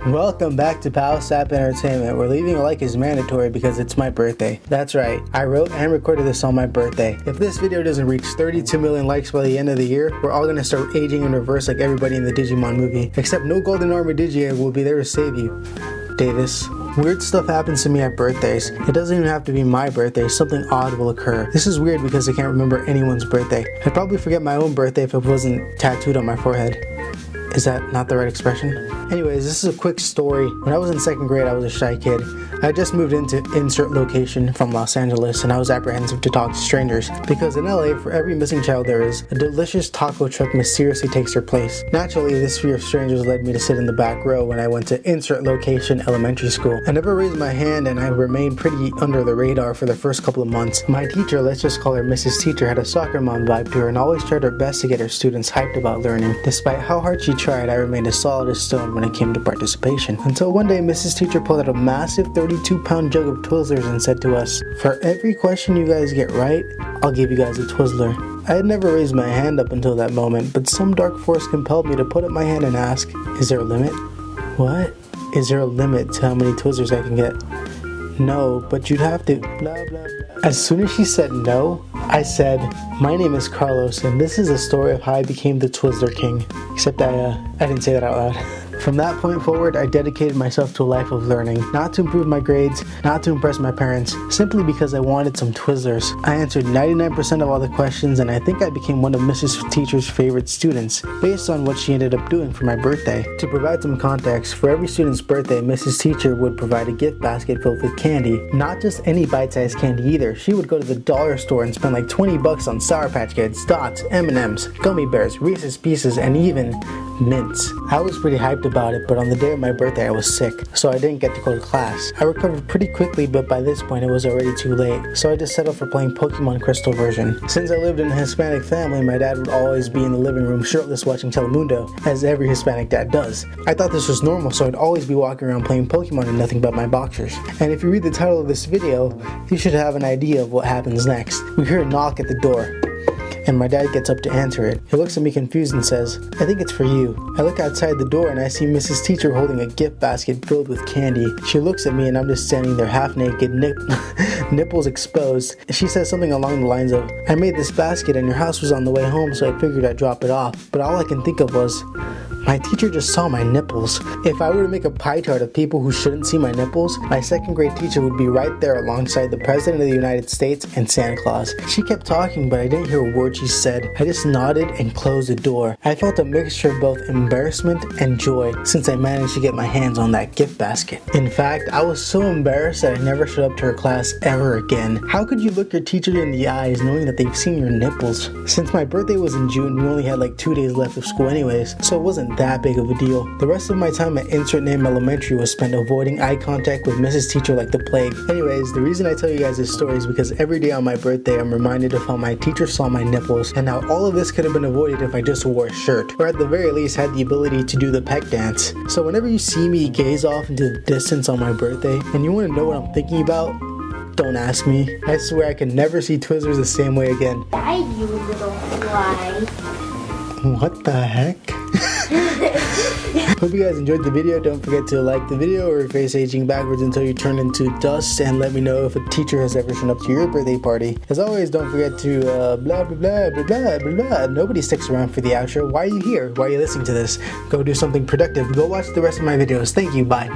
Welcome back to PowahSlap Entertainment, where leaving a like is mandatory because it's my birthday. That's right, I wrote and recorded this on my birthday. If this video doesn't reach 32 million likes by the end of the year, we're all gonna start aging in reverse like everybody in the Digimon movie. Except no Golden Armor Digi will be there to save you. Davis. Weird stuff happens to me at birthdays. It doesn't even have to be my birthday, something odd will occur. This is weird because I can't remember anyone's birthday. I'd probably forget my own birthday if it wasn't tattooed on my forehead. Is that not the right expression? Anyways, this is a quick story. When I was in 2nd grade, I was a shy kid. I just moved into insert location from Los Angeles, and I was apprehensive to talk to strangers because in LA, for every missing child there is, a delicious taco truck mysteriously takes their place. Naturally, this fear of strangers led me to sit in the back row when I went to insert location elementary school. I never raised my hand, and I remained pretty under the radar for the first couple of months. My teacher, let's just call her Mrs. Teacher, had a soccer mom vibe to her and always tried her best to get her students hyped about learning. Despite how hard she tried, I remained as solid as stone when it came to participation. Until one day, Mrs. Teacher pulled out a massive 32-pound jug of Twizzlers and said to us, "For every question you guys get right, I'll give you guys a Twizzler." I had never raised my hand up until that moment, but some dark force compelled me to put up my hand and ask, "Is there a limit?" "What? Is there a limit to how many Twizzlers I can get?" "No, but you'd have to blah blah blah." As soon as she said no, I said, "My name is Carlos, and this is a story of how I became the Twizzler King." Except I didn't say that out loud. From that point forward, I dedicated myself to a life of learning, not to improve my grades, not to impress my parents, simply because I wanted some Twizzlers. I answered 99% of all the questions, and I think I became one of Mrs. Teacher's favorite students, based on what she ended up doing for my birthday. To provide some context, for every student's birthday, Mrs. Teacher would provide a gift basket filled with candy. Not just any bite-sized candy either. She would go to the dollar store and spend like 20 bucks on Sour Patch Kids, Dots, M&Ms, Gummy Bears, Reese's Pieces, and even mints. I was pretty hyped about it, but on the day of my birthday I was sick, so I didn't get to go to class. I recovered pretty quickly, but by this point it was already too late, so I just settled for playing Pokemon Crystal version. Since I lived in a Hispanic family, my dad would always be in the living room shirtless watching Telemundo, as every Hispanic dad does. I thought this was normal, so I'd always be walking around playing Pokemon in nothing but my boxers. And if you read the title of this video, you should have an idea of what happens next. We hear a knock at the door, and my dad gets up to answer it. He looks at me confused and says, "I think it's for you." I look outside the door and I see Mrs. Teacher holding a gift basket filled with candy. She looks at me and I'm just standing there half naked, nipples exposed. She says something along the lines of, "I made this basket and your house was on the way home, so I figured I'd drop it off." But all I can think of was, my teacher just saw my nipples. If I were to make a pie chart of people who shouldn't see my nipples, my 2nd grade teacher would be right there alongside the President of the United States and Santa Claus. She kept talking, but I didn't hear a word she said. I just nodded and closed the door. I felt a mixture of both embarrassment and joy since I managed to get my hands on that gift basket. In fact, I was so embarrassed that I never showed up to her class ever again. How could you look your teacher in the eyes knowing that they've seen your nipples? Since my birthday was in June, we only had like 2 days left of school anyways, so it wasn't that big of a deal. The rest of my time at insert name elementary was spent avoiding eye contact with Mrs. Teacher like the plague. Anyways, the reason I tell you guys this story is because every day on my birthday I'm reminded of how my teacher saw my nipples, and how all of this could have been avoided if I just wore a shirt, or at the very least had the ability to do the peck dance. So whenever you see me gaze off into the distance on my birthday, and you want to know what I'm thinking about, don't ask me. I swear I can never see Twizzlers the same way again. Die, you little fly. What the heck? Hope you guys enjoyed the video. Don't forget to like the video or face aging backwards until you turn into dust, and let me know if a teacher has ever shown up to your birthday party. As always, don't forget to blah blah blah blah blah blah blah. Nobody sticks around for the outro. Why are you here? Why are you listening to this? Go do something productive. Go watch the rest of my videos. Thank you. Bye.